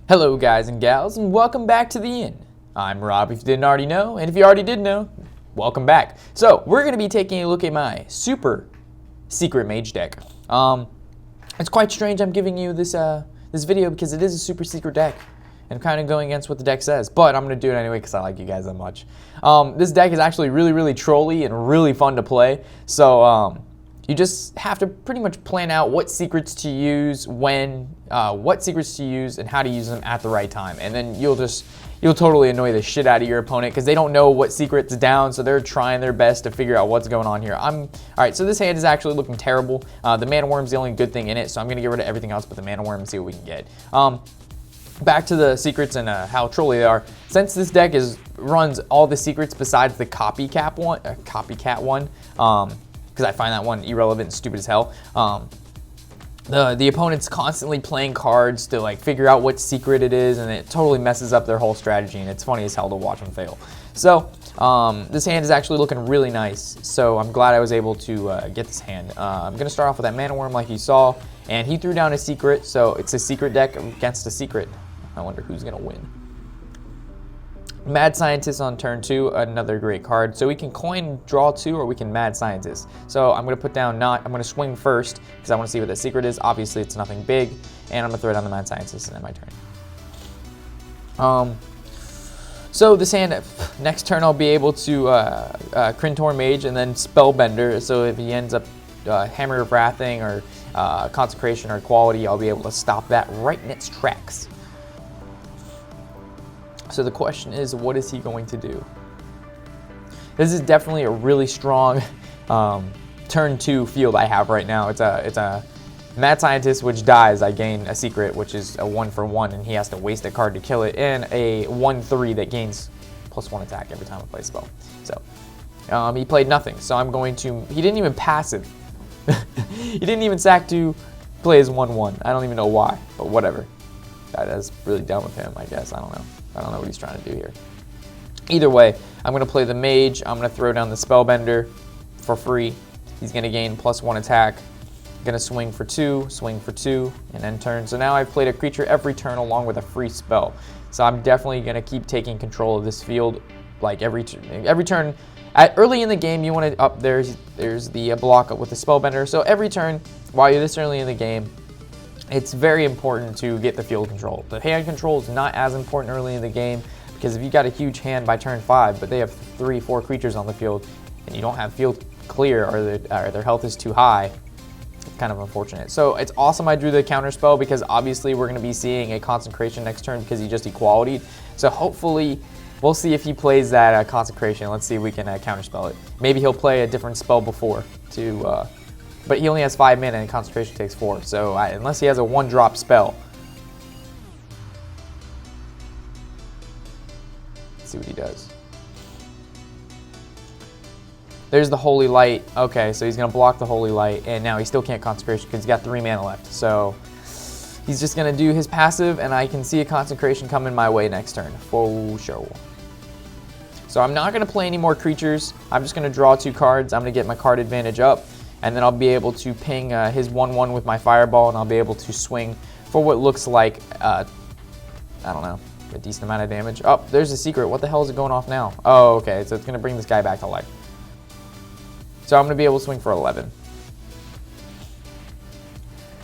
Hello guys and gals, and welcome back to the inn. I'm Rob if you didn't already know, and if you already did know, welcome back. So we're going to be taking a look at my super secret mage deck. It's quite strange I'm giving you this video because it is a super secret deck and kind of going against what the deck says, but I'm going to do it anyway because I like you guys that much. This deck is actually really trolly and really fun to play, so you just have to pretty much plan out what secrets to use when, what secrets to use and how to use them at the right time. And then you'll totally annoy the shit out of your opponent because they don't know what secret's down, so they're trying their best to figure out what's going on here. All right, so this hand is actually looking terrible. The mana worm's the only good thing in it, so I'm gonna get rid of everything else but the mana worm and see what we can get. Back to the secrets and how trolly they are. Since this deck runs all the secrets besides the copycat one, because I find that one irrelevant and stupid as hell. The opponent's constantly playing cards to like figure out what secret it is, and it totally messes up their whole strategy, and it's funny as hell to watch them fail. So this hand is actually looking really nice, so I'm glad I was able to get this hand. I'm going to start off with that mana worm like you saw, and he threw down a secret, so it's a secret deck against a secret. I wonder who's going to win. Mad Scientist on turn 2, another great card. So we can coin draw 2 or we can Mad Scientist. So I'm going to put down I'm going to swing first because I want to see what the secret is. Obviously it's nothing big, and I'm going to throw down the Mad Scientist and then my turn. So this hand, next turn I'll be able to Crintor Mage and then Spellbender. So if he ends up Hammer of Wrathing or Consecration or Quality, I'll be able to stop that right in its tracks. So the question is, what is he going to do? This is definitely a really strong turn 2 field I have right now. It's a Mad Scientist, which dies. I gain a secret, which is a 1-for-1, and he has to waste a card to kill it, and a 1/3 that gains +1 attack every time I play a spell. So he played nothing. So I'm going to. He didn't even passive. He didn't even sack to play his 1/1. I don't even know why, but whatever. That's really dumb of him, I guess. I don't know what he's trying to do here. Either way, I'm going to play the Mage. I'm going to throw down the Spellbender for free. He's going to gain +1 attack. I'm going to swing for 2, and end turn. So now I've played a creature every turn along with a free spell. So I'm definitely going to keep taking control of this field, like every turn. Early in the game, you want to there's the block up with the Spellbender. So every turn, while you're this early in the game, it's very important to get the field control. The hand control is not as important early in the game because if you got a huge hand by turn 5, but they have 3-4 creatures on the field, and you don't have field clear or their health is too high, it's kind of unfortunate. So it's awesome I drew the counter spell because obviously we're going to be seeing a Consecration next turn because he just equality'd. So hopefully we'll see if he plays that Consecration. Let's see if we can counterspell it. Maybe he'll play a different spell before to. But he only has 5 mana and Concentration takes 4. So unless he has a 1-drop spell. Let's see what he does. There's the Holy Light. Okay, so he's going to block the Holy Light. And now he still can't Consecration because he's got 3 mana left. So he's just going to do his passive. And I can see a Consecration coming my way next turn. For sure. So I'm not going to play any more creatures. I'm just going to draw 2 cards. I'm going to get my card advantage up. And then I'll be able to ping his 1/1 with my Fireball, and I'll be able to swing for what looks like, I don't know, a decent amount of damage. Oh, there's a secret. What the hell is it going off now? Oh, okay, so it's going to bring this guy back to life. So I'm going to be able to swing for 11.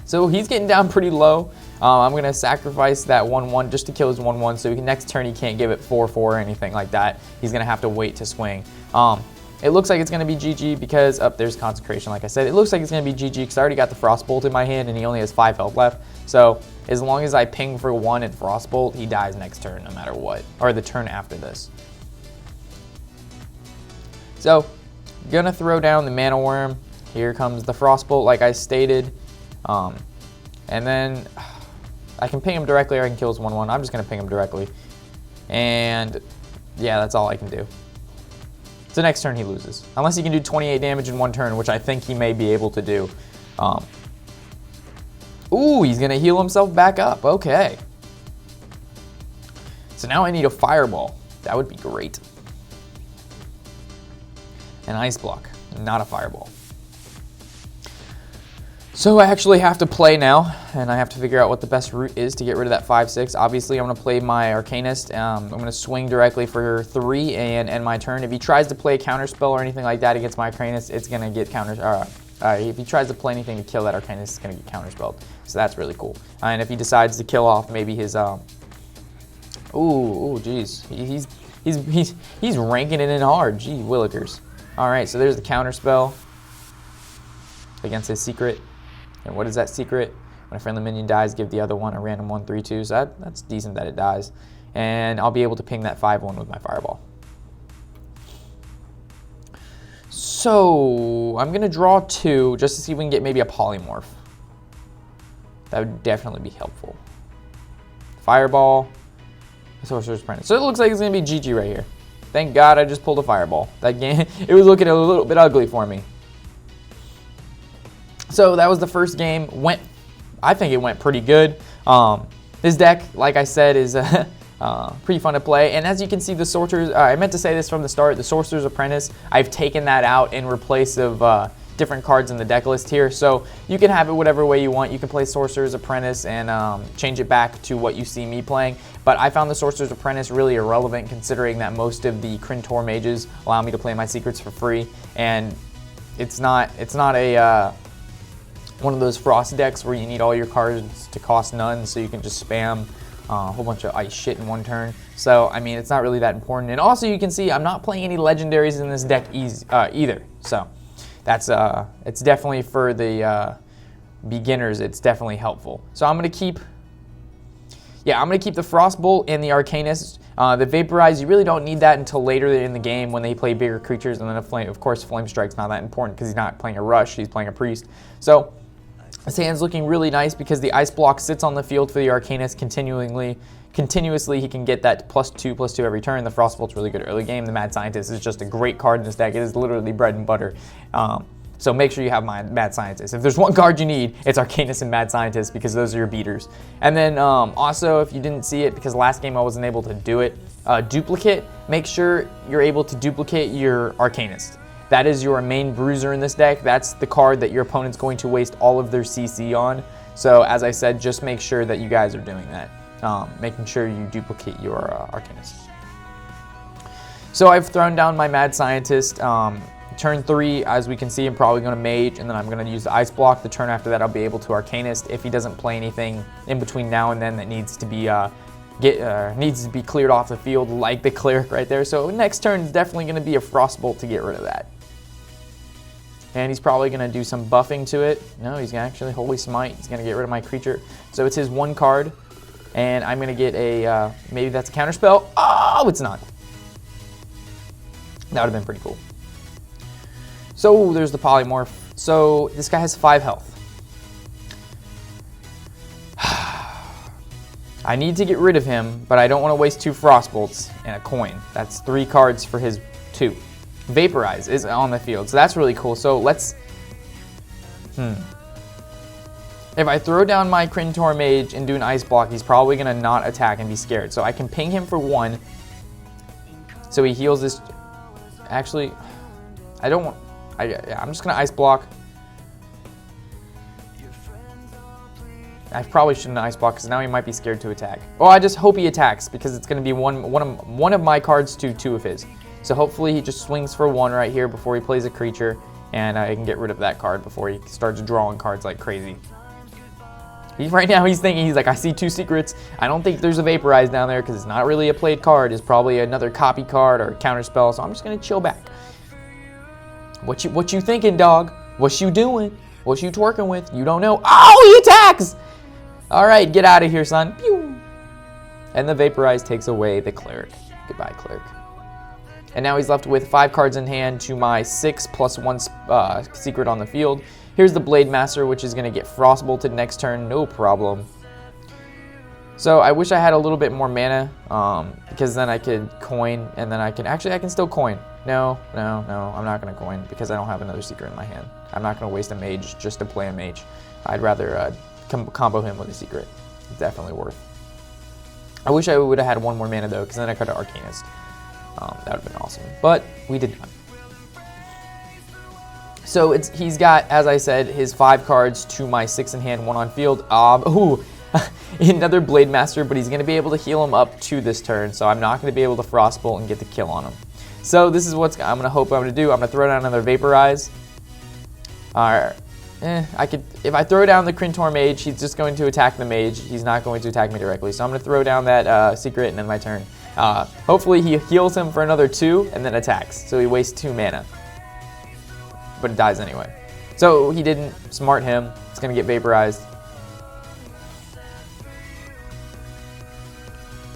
So he's getting down pretty low. I'm going to sacrifice that 1/1 just to kill his 1/1, so next turn he can't give it 4/4 or anything like that. He's going to have to wait to swing. It looks like it's going to be GG because, there's Consecration, like I said. It looks like it's going to be GG because I already got the Frostbolt in my hand and he only has 5 health left. So as long as I ping for 1 and Frostbolt, he dies next turn no matter what, or the turn after this. So, going to throw down the Mana Worm. Here comes the Frostbolt, like I stated. And then I can ping him directly or I can kill his 1/1. I'm just going to ping him directly. And yeah, that's all I can do. So next turn he loses. Unless he can do 28 damage in 1 turn, which I think he may be able to do. Ooh, he's going to heal himself back up. Okay. So now I need a Fireball. That would be great. An Ice Block, not a Fireball. So I actually have to play now, and I have to figure out what the best route is to get rid of that 5/6. Obviously, I'm going to play my Arcanist. I'm going to swing directly for 3 and end my turn. If he tries to play a counterspell or anything like that against my Arcanist, it's going to get if he tries to play anything to kill that Arcanist, it's going to get counterspelled. So that's really cool. And if he decides to kill off maybe his ooh, geez, he's ranking it in hard. Gee willikers. All right, so there's the counterspell against his secret. And what is that secret? When a friendly minion dies, give the other one a random 1/3/2. So that's decent that it dies. And I'll be able to ping that 5/1 with my fireball. So I'm gonna draw 2 just to see if we can get maybe a polymorph. That would definitely be helpful. Fireball, Sorcerer's Apprentice. So it looks like it's gonna be GG right here. Thank God I just pulled a fireball. That game, it was looking a little bit ugly for me. So that was the first game. I think it went pretty good. This deck, like I said, is pretty fun to play. And as you can see, the Sorcerer's, I meant to say this from the start, the Sorcerer's Apprentice, I've taken that out in replace of different cards in the deck list here. So you can have it whatever way you want. You can play Sorcerer's Apprentice and change it back to what you see me playing. But I found the Sorcerer's Apprentice really irrelevant considering that most of the Kryntor mages allow me to play my secrets for free. And it's not a one of those Frost decks where you need all your cards to cost none, so you can just spam a whole bunch of ice shit in one turn. So, I mean, it's not really that important. And also, you can see I'm not playing any legendaries in this deck either. So, that's it's definitely for the beginners. It's definitely helpful. So, I'm gonna keep the Frostbolt and the Arcanist. The Vaporize, you really don't need that until later in the game when they play bigger creatures. And then, of course, Flame Strike's not that important because he's not playing a Rush, he's playing a Priest. So, his hand's looking really nice because the Ice Block sits on the field for the Arcanist continuously. He can get that +2/+2 every turn. The Frostbolt's really good early game. The Mad Scientist is just a great card in this deck. It is literally bread and butter. So make sure you have my Mad Scientist. If there's one card you need, it's Arcanist and Mad Scientist because those are your beaters. And then also, if you didn't see it, because last game I wasn't able to do it, duplicate, make sure you're able to duplicate your Arcanist. That is your main bruiser in this deck. That's the card that your opponent's going to waste all of their CC on. So as I said, just make sure that you guys are doing that. Making sure you duplicate your Arcanist. So I've thrown down my Mad Scientist. Turn 3, as we can see, I'm probably going to Mage, and then I'm going to use the Ice Block. The turn after that, I'll be able to Arcanist. If he doesn't play anything in between now and then that needs to be cleared off the field, like the Cleric right there. So next turn is definitely going to be a Frostbolt to get rid of that. And he's probably going to do some buffing to it. No, he's going to actually Holy Smite. He's going to get rid of my creature. So it's his 1 card. And I'm going to get a, maybe that's a counterspell. Oh, it's not. That would have been pretty cool. So there's the Polymorph. So this guy has 5 health. I need to get rid of him, but I don't want to waste 2 Frostbolts and a coin. That's 3 cards for his 2. Vaporize is on the field, so that's really cool. So let's, if I throw down my Kryntor Mage and do an Ice Block, he's probably gonna not attack and be scared. So I can ping him for 1, so he heals this. Actually, I don't want. I'm just gonna Ice Block. I probably shouldn't Ice Block because now he might be scared to attack. Oh, I just hope he attacks because it's gonna be one of my cards to 2 of his. So hopefully he just swings for 1 right here before he plays a creature, and I can get rid of that card before he starts drawing cards like crazy. Right now he's thinking, he's like, I see 2 secrets. I don't think there's a Vaporize down there because it's not really a played card. It's probably another copy card or a counterspell, so I'm just gonna chill back. What you thinking, dog? What you doing? What you twerking with? You don't know. Oh, he attacks! All right, get out of here, son. Pew! And the Vaporize takes away the Cleric. Goodbye, Cleric. And now he's left with 5 cards in hand to my 6 + 1 secret on the field. Here's the Blade Master, which is going to get Frostbolted next turn, no problem. So I wish I had a little bit more mana, because then I could coin, and then I can still coin. No, I'm not going to coin because I don't have another secret in my hand. I'm not going to waste a Mage just to play a Mage. I'd rather combo him with a secret. It's definitely worth. I wish I would have had 1 more mana though, because then I could have Arcanist. That would have been awesome, but we did not. So he's got, as I said, his 5 cards to my 6 in hand, 1 on field. Ooh, another Blade Master, but he's going to be able to heal him up to this turn, so I'm not going to be able to Frostbolt and get the kill on him. So this is what I'm going to do. I'm going to throw down another Vaporize. If I throw down the Crintor Mage, he's just going to attack the Mage. He's not going to attack me directly. So I'm going to throw down that Secret and then my turn. Hopefully he heals him for another 2 and then attacks. So he wastes 2 mana. But it dies anyway. So he didn't. Smart him. It's going to get Vaporized.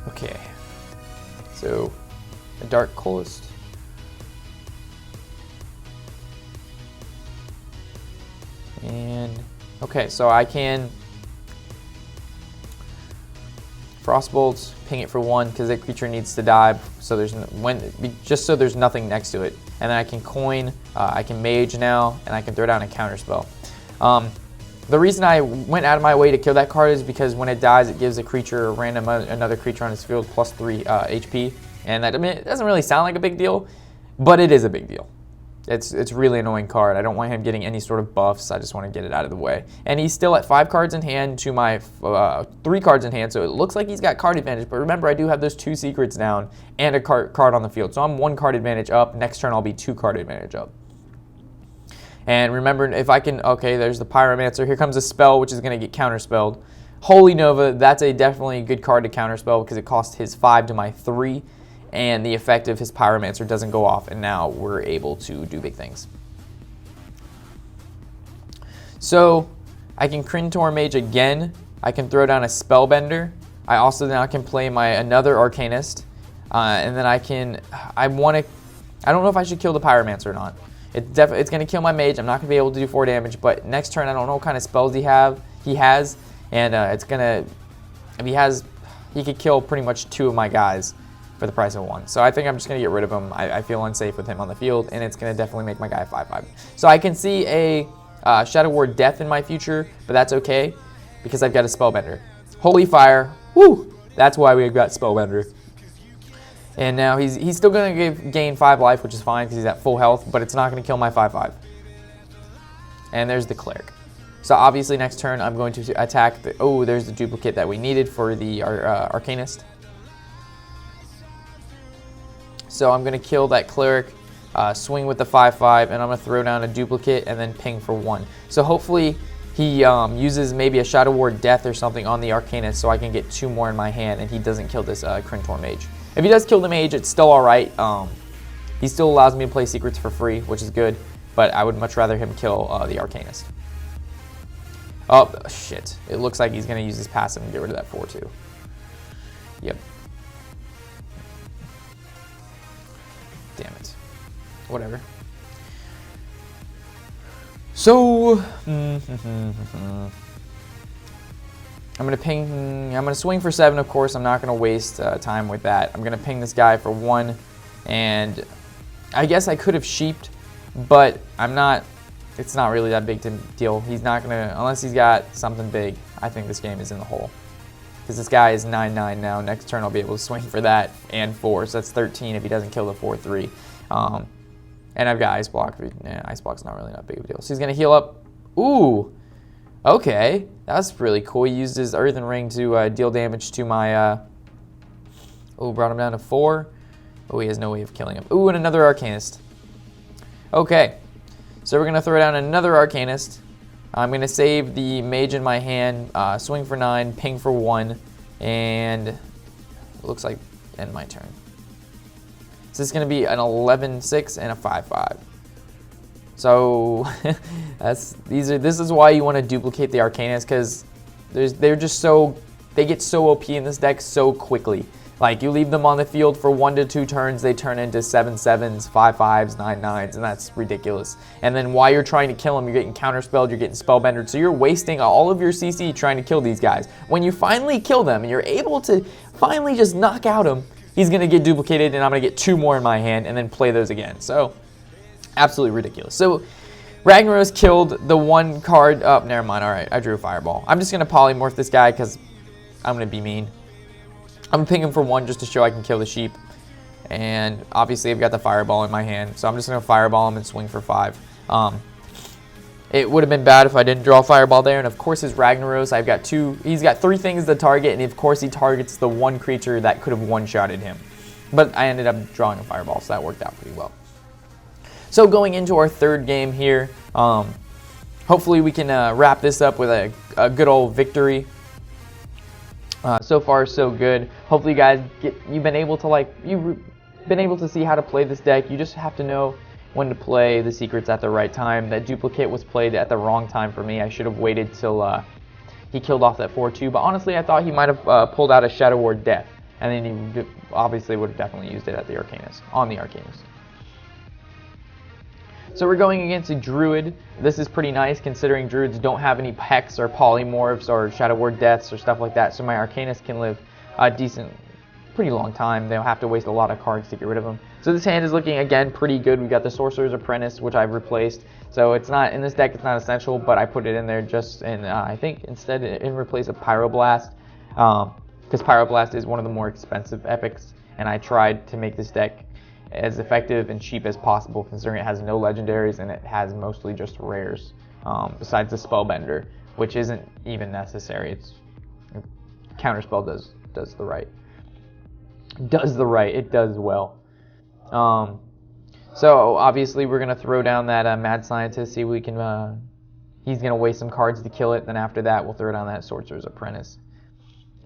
Okay. So a Dark Coolest. And okay, so I can Frostbolt, ping it for 1 because that creature needs to die. So just so there's nothing next to it, and then I can coin. I can Mage now, and I can throw down a counterspell. The reason I went out of my way to kill that card is because when it dies, it gives a creature another creature on its field plus 3 HP, and that, I mean, it doesn't really sound like a big deal, but it is a big deal. It's really annoying card. I don't want him getting any sort of buffs. I just want to get it out of the way. And he's still at 5 cards in hand to my 3 cards in hand, so it looks like he's got card advantage. But remember, I do have those 2 secrets down and a card on the field. So I'm 1 card advantage up. Next turn, I'll be 2 card advantage up. And remember, if I can, okay, there's the Pyromancer. Here comes a spell, which is going to get counterspelled. Holy Nova, that's definitely a good card to counterspell because it costs his 5 to my 3. And the effect of his Pyromancer doesn't go off, and now we're able to do big things. So I can Crintor Mage again. I can throw down a Spellbender. I also now can play another Arcanist, and then I don't know if I should kill the Pyromancer or not. It's going to kill my Mage. I'm not going to be able to do 4 damage, but next turn I don't know what kind of spells he has, and he could kill pretty much 2 of my guys for the price of 1. So I think I'm just going to get rid of him. I feel unsafe with him on the field, and it's going to definitely make my guy 5/5. So I can see a Shadow Ward Death in my future, but that's okay because I've got a Spellbender. Holy Fire. Woo! That's why we've got Spellbender. And now he's still going to gain 5 life, which is fine because he's at full health, but it's not going to kill my 5/5. And there's the Cleric. So obviously next turn I'm going to attack there's the duplicate that we needed for the Arcanist. So I'm going to kill that Cleric, swing with the 5/5, and I'm going to throw down a duplicate and then ping for 1. So hopefully he uses maybe a Shadow Ward Death or something on the Arcanist so I can get 2 more in my hand and he doesn't kill this Crintor Mage. If he does kill the Mage, it's still alright. He still allows me to play secrets for free, which is good, but I would much rather him kill the Arcanist. Oh, shit. It looks like he's going to use his passive and get rid of that 4/2. Yep. Damn it. Whatever. So, I'm gonna swing for 7, of course. I'm not gonna waste time with that. I'm gonna ping this guy for 1, and I guess I could have sheeped, but I'm not. It's not really that big a deal. He's not gonna, unless he's got something big. I think this game is in the hole. Because this guy is 9/9 now. Next turn I'll be able to swing for that and 4, so that's 13 if he doesn't kill the 4/3. And I've got Ice Block. Yeah, Ice Block's not really that big of a deal. So he's going to heal up. Ooh, okay. That's really cool. He used his Earthen Ring to deal damage to my... brought him down to 4. Oh, he has no way of killing him. Ooh, and another Arcanist. Okay, so we're going to throw down another Arcanist. I'm going to save the Mage in my hand, swing for 9, ping for 1, and it looks like end my turn. So this is going to be an 11/6 and a 5/5. So this is why you want to duplicate the Arcanist, because they get so OP in this deck so quickly. Like, you leave them on the field for 1 to 2 turns, they turn into 7/7s, 5/5s, 9/9s, and that's ridiculous. And then while you're trying to kill them, you're getting counterspelled, you're getting spellbendered, so you're wasting all of your CC trying to kill these guys. When you finally kill them and you're able to finally just knock out him, he's going to get duplicated, and I'm going to get 2 more in my hand and then play those again. So, absolutely ridiculous. So, Ragnaros killed the 1 card. Oh, never mind. All right, I drew a Fireball. I'm just going to polymorph this guy because I'm going to be mean. I'm going to ping him for 1 just to show I can kill the sheep. And obviously I've got the Fireball in my hand, so I'm just going to Fireball him and swing for 5. It would have been bad if I didn't draw Fireball there, and of course his Ragnaros, I've got two, he's got 3 things to target, and of course he targets the one creature that could have one-shotted him. But I ended up drawing a Fireball, so that worked out pretty well. So going into our 3rd game here, hopefully we can wrap this up with a good old victory. So far so good. Hopefully you guys you've been able to see how to play this deck. You just have to know when to play the secrets at the right time. That duplicate was played at the wrong time for me. I should have waited till he killed off that 4/2, but honestly I thought he might have pulled out a Shadow Ward Death, and then he obviously would have definitely used it at the Arcanist, on the Arcanist. So we're going against a Druid. This is pretty nice considering Druids don't have any Hex or Polymorphs or Shadow Ward Deaths or stuff like that, so my Arcanist can live a pretty long time. They don't have to waste a lot of cards to get rid of them. So this hand is looking, again, pretty good. We've got the Sorcerer's Apprentice, which I've replaced. So it's not, in this deck it's not essential, but I put it in there just in, I think instead in replace of Pyroblast, because Pyroblast is one of the more expensive epics, and I tried to make this deck as effective and cheap as possible, considering it has no legendaries and it has mostly just rares, besides the Spellbender, which isn't even necessary. It's Counterspell does the right. It does well. So obviously we're gonna throw down that Mad Scientist, see if we can. He's gonna waste some cards to kill it. Then after that, we'll throw down that Sorcerer's Apprentice.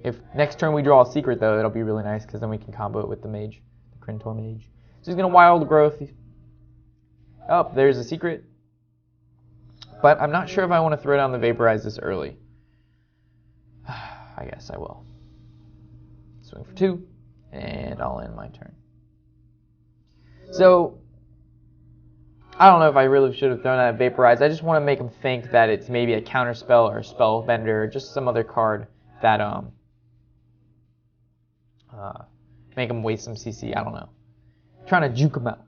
If next turn we draw a secret though, it'll be really nice because then we can combo it with the Mage, the Krentor Mage. So he's gonna Wild Growth. Oh, there's a secret. But I'm not sure if I want to throw down the Vaporize this early. I guess I will. Swing for 2, and I'll end my turn. So, I don't know if I really should have thrown that Vaporize. I just want to make him think that it's maybe a Counterspell or a Spellbender, or just some other card that make him waste some CC. I don't know. Trying to juke him out.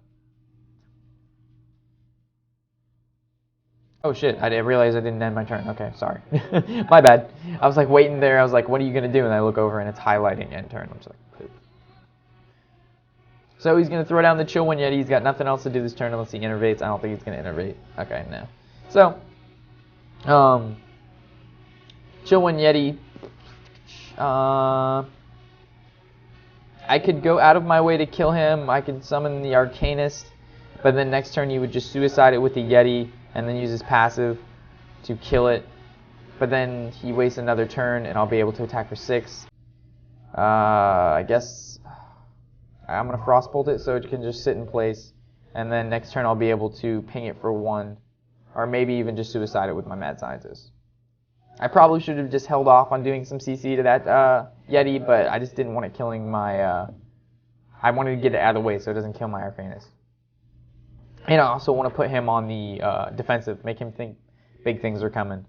Oh shit, I didn't realize I didn't end my turn. Okay, sorry. My bad. I was like waiting there. I was like, what are you going to do? And I look over and it's highlighting end turn. I'm just like, poop. So he's going to throw down the Chill One Yeti. He's got nothing else to do this turn unless he innervates. I don't think he's going to innervate. Okay, no. So, Chill One Yeti. I could go out of my way to kill him. I could summon the Arcanist, but then next turn he would just suicide it with the Yeti and then use his passive to kill it. But then he wastes another turn and I'll be able to attack for 6. I guess I'm going to Frostbolt it so it can just sit in place. And then next turn I'll be able to ping it for 1. Or maybe even just suicide it with my Mad Scientist. I probably should have just held off on doing some CC to that Yeti, but I just didn't want it killing my... I wanted to get it out of the way so it doesn't kill my Arcanist. And I also want to put him on the defensive, make him think big things are coming.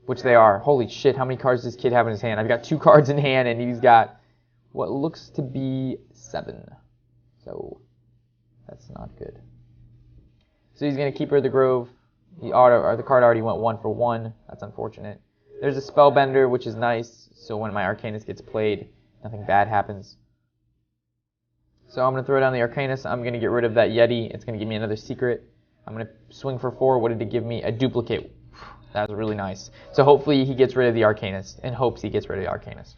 Which they are. Holy shit, how many cards does this kid have in his hand? I've got 2 cards in hand and he's got what looks to be 7. So, that's not good. So he's going to Keeper of the Grove. The card already went 1 for 1. That's unfortunate. There's a Spellbender, which is nice. So when my Arcanist gets played, nothing bad happens. So I'm going to throw down the Arcanist. I'm going to get rid of that Yeti. It's going to give me another secret. I'm going to swing for 4. What did it give me? A duplicate. That was really nice. So hopefully he gets rid of the Arcanist. In hopes he gets rid of the Arcanist.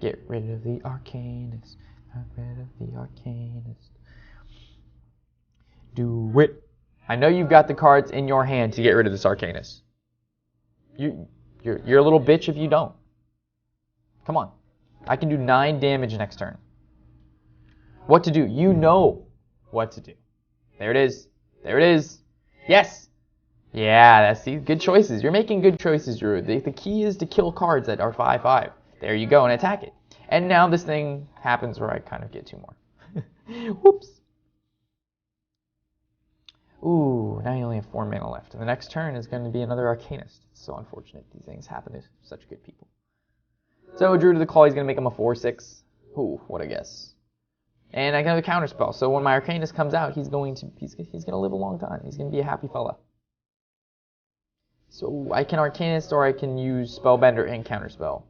Get rid of the Arcanist. Get rid of the Arcanist. Do it. I know you've got the cards in your hand to get rid of this Arcanist. You're a little bitch if you don't. Come on. I can do 9 damage next turn. What to do? You know what to do. There it is. There it is. Yes! Yeah, that's these good choices. You're making good choices, Drew. The key is to kill cards that are 5/5. There you go, and attack it. And now this thing happens where I kind of get 2 more. Whoops. Ooh, now you only have 4 mana left. And the next turn is going to be another Arcanist. It's so unfortunate these things happen to such good people. So Drew to the Claw, he's going to make him a 4/6. Ooh, what a guess. And I got a Counterspell. So when my Arcanist comes out, he's going to live a long time. He's going to be a happy fella. So I can Arcanist or I can use Spellbender and Counterspell.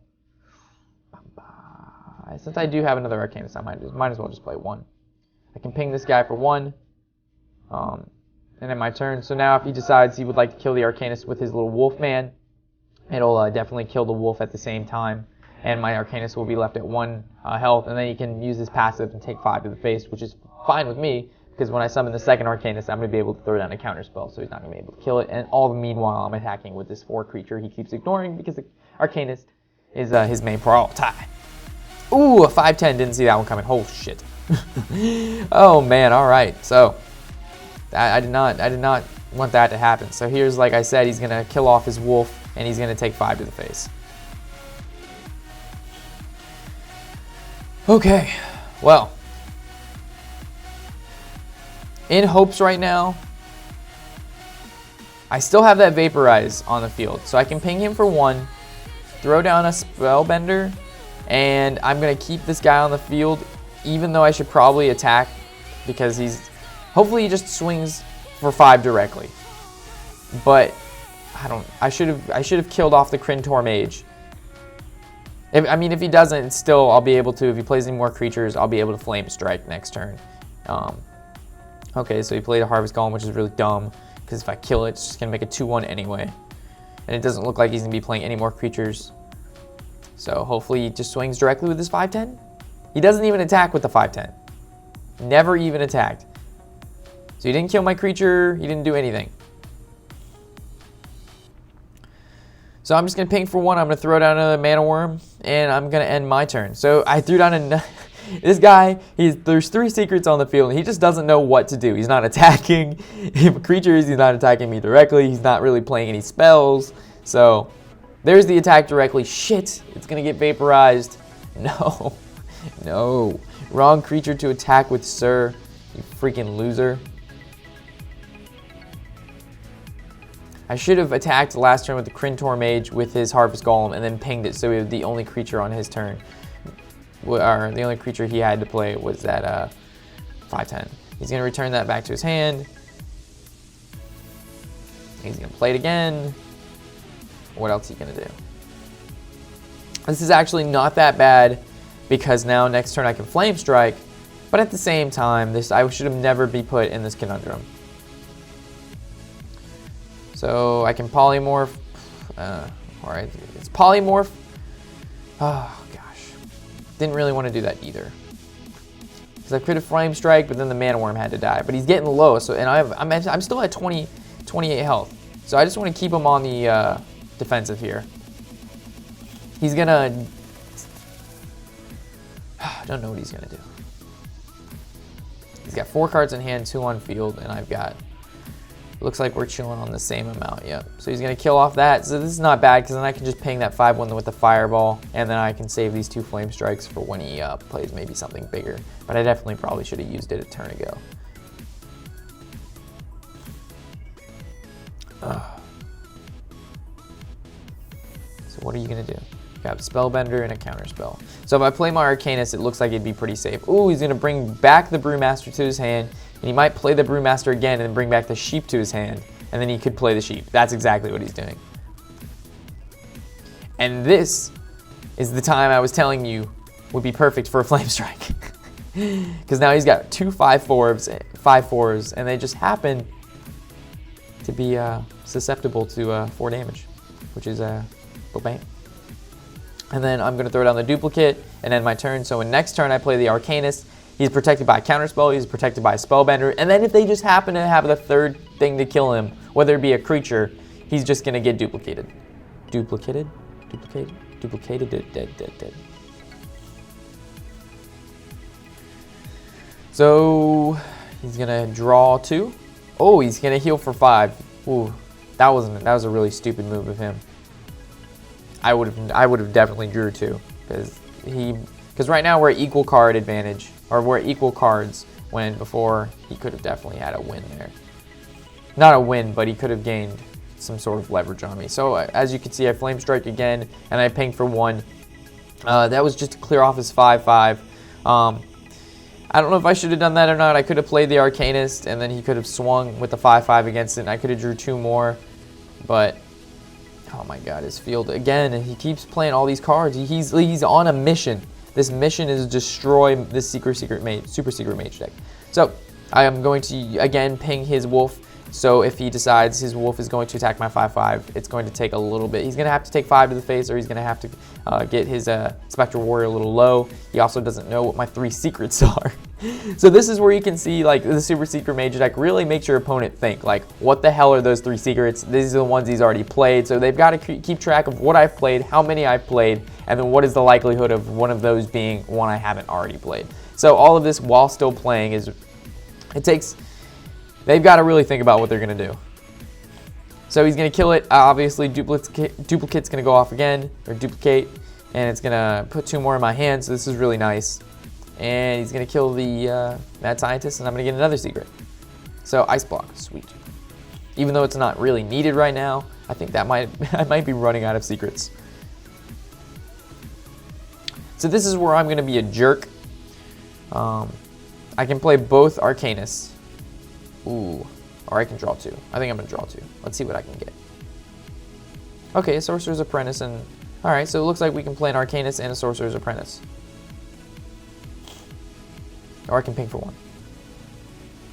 Since I do have another Arcanist, I might as well just play 1. I can ping this guy for 1. And then my turn. So now if he decides he would like to kill the Arcanist with his little wolf man, it'll definitely kill the wolf at the same time. And my Arcanist will be left at 1 health. And then he can use his passive and take 5 to the face, which is fine with me. Because when I summon the second Arcanist, I'm going to be able to throw down a counter spell. So he's not going to be able to kill it. And all the meanwhile, I'm attacking with this 4 creature he keeps ignoring because the Arcanist is his main priority. Ooh, a 5/10. Didn't see that one coming. Oh, shit. Oh, man. All right. So I did not want that to happen. So here's, like I said, he's going to kill off his wolf, and he's going to take 5 to the face. Okay. Well, in hopes right now, I still have that Vaporize on the field. So I can ping him for 1, throw down a Spellbender, and I'm going to keep this guy on the field, even though I should probably attack because hopefully he just swings for 5 directly. But I should have killed off the Krintor Mage. If he doesn't, still I'll be able to. If he plays any more creatures, I'll be able to Flame Strike next turn. Okay, so he played a Harvest Golem, which is really dumb, because if I kill it, it's just going to make a 2/1 anyway. And it doesn't look like he's going to be playing any more creatures. So hopefully he just swings directly with his 5/10. He doesn't even attack with the 5/10. Never even attacked. So he didn't kill my creature, he didn't do anything. So I'm just going to ping for 1, I'm going to throw down another Mana Worm, and I'm going to end my turn. So I threw down this guy, there's 3 secrets on the field, and he just doesn't know what to do. He's not attacking creatures, he's not attacking me directly, he's not really playing any spells. So there's the attack directly. Shit, it's going to get vaporized. No, no. Wrong creature to attack with, sir, you freaking loser. I should have attacked last turn with the Krintor Mage with his Harvest Golem and then pinged it so he was the only creature on his turn. Or the only creature he had to play was that 5/10. He's going to return that back to his hand. He's going to play it again. What else is he going to do? This is actually not that bad because now next turn I can Flame Strike. But at the same time, I should have never be put in this conundrum. So I can Polymorph. Alright, it's Polymorph. Oh, didn't really want to do that either. Because I could have Flame Strike, but then the Mana Worm had to die. But he's getting low, so I'm still at 28 health. So I just want to keep him on the defensive here. He's gonna... I don't know what he's gonna do. He's got 4 cards in hand, 2 on field, and I've got... Looks like we're chilling on the same amount, yep. So he's going to kill off that. So this is not bad because then I can just ping that 5/1 with the Fireball, and then I can save these 2 Flame Strikes for when he plays maybe something bigger. But I definitely probably should have used it a turn ago. So what are you going to do? You got a Spellbender and a Counterspell. So if I play my Arcanist, it looks like it'd be pretty safe. Ooh, he's going to bring back the Brewmaster to his hand. And he might play the Brewmaster again and bring back the Sheep to his hand. And then he could play the Sheep. That's exactly what he's doing. And this is the time I was telling you would be perfect for a Flame Strike. Because now he's got 2 5/4s, and they just happen to be susceptible to 4 damage, which is bam. And then I'm going to throw down the duplicate and end my turn. So in next turn I play the Arcanist. He's protected by a Counterspell, he's protected by a Spellbender, and then if they just happen to have the 3rd thing to kill him, whether it be a creature, he's just going to get duplicated. Duplicated? Dead. So he's going to draw 2. Oh, he's going to heal for 5. Ooh, that was a really stupid move of him. I would have definitely drew 2 because right now we're at equal card advantage. Or we're at equal cards when before he could have definitely had a win there. Not a win, but he could have gained some sort of leverage on me. So as you can see, I Flame Strike again, and I ping for 1. That was just to clear off his 5/5. I don't know if I should have done that or not. I could have played the Arcanist, and then he could have swung with the 5/5 against it, and I could have drew 2 more. But, oh my god, his field, again, he keeps playing all these cards. He's on a mission. This mission is destroy this super secret mage deck. So I am going to again ping his wolf So if he decides his wolf is going to attack my 5/5, it's going to take a little bit. He's going to have to take 5 to the face, or he's going to have to get his Spectral Warrior a little low. He also doesn't know what my 3 secrets are. So this is where you can see, like, the Super Secret Mage deck really makes your opponent think, like, what the hell are those 3 secrets? These are the ones he's already played. So they've got to keep track of what I've played, how many I've played, and then what is the likelihood of one of those being one I haven't already played. So all of this while still playing they've got to really think about what they're going to do. So he's going to kill it. Obviously, duplicate's going to go off again, or duplicate, and it's going to put 2 more in my hand, so this is really nice. And he's going to kill the Mad Scientist, and I'm going to get another secret. So Ice Block, sweet. Even though it's not really needed right now, I think that I might be running out of secrets. So this is where I'm going to be a jerk. I can play both Arcanus. Ooh, or I can draw 2. I think I'm going to draw 2. Let's see what I can get. Okay, a Sorcerer's Apprentice, and alright, so it looks like we can play an Arcanus and a Sorcerer's Apprentice. Or I can ping for 1.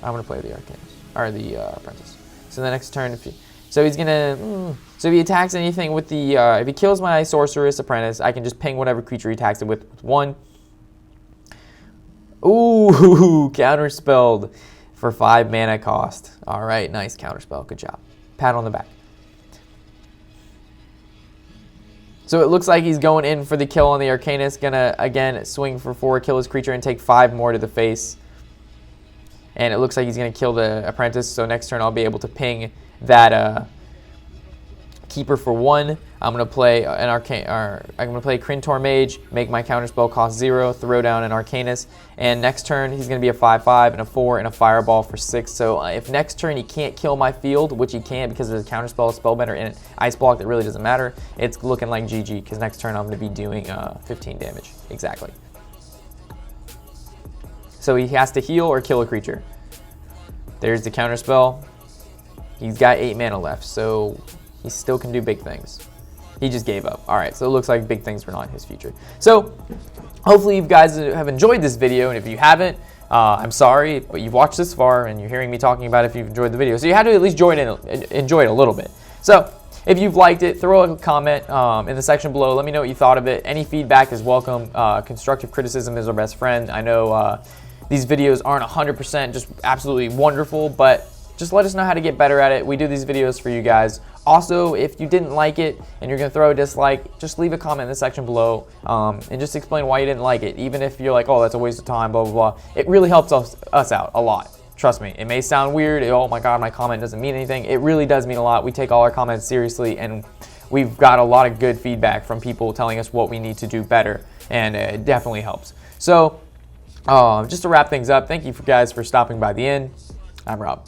I'm going to play the Arcanus, or the Apprentice. So the next turn, so he's going to, so if he attacks anything with the, if he kills my Sorceress Apprentice, I can just ping whatever creature he attacks it with 1. Ooh, counterspelled for 5 mana cost. All right, nice counterspell. Good job. Pat on the back. So it looks like he's going in for the kill on the Arcanus. Gonna, again, swing for 4, kill his creature, and take 5 more to the face. And it looks like he's going to kill the Apprentice. So next turn I'll be able to ping that Keeper for 1. I'm going to play an I'm going to play Krintor Mage, make my counterspell cost 0, throw down an Arcanus, and next turn he's going to be a 5/5 and a 4 and a Fireball for 6. So if next turn he can't kill my field, which he can't because there's a counterspell, Spellbender, and an Ice Block that really doesn't matter, it's looking like GG because next turn I'm going to be doing 15 damage. Exactly. So he has to heal or kill a creature. There's the counterspell. He's got 8 mana left, so he still can do big things. He just gave up. All right, so it looks like big things were not his future. So hopefully you guys have enjoyed this video, and if you haven't, I'm sorry, but you've watched this far, and you're hearing me talking about it if you've enjoyed the video. So you had to at least enjoy it a little bit. So if you've liked it, throw a comment in the section below. Let me know what you thought of it. Any feedback is welcome. Constructive criticism is our best friend. I know these videos aren't 100% just absolutely wonderful, but just let us know how to get better at it. We do these videos for you guys. Also, if you didn't like it and you're going to throw a dislike, just leave a comment in the section below and just explain why you didn't like it. Even if you're like, oh, that's a waste of time, blah, blah, blah. It really helps us out a lot. Trust me. It may sound weird. Oh, my God, my comment doesn't mean anything. It really does mean a lot. We take all our comments seriously, and we've got a lot of good feedback from people telling us what we need to do better, and it definitely helps. So just to wrap things up, thank you guys for stopping by the end. I'm Rob.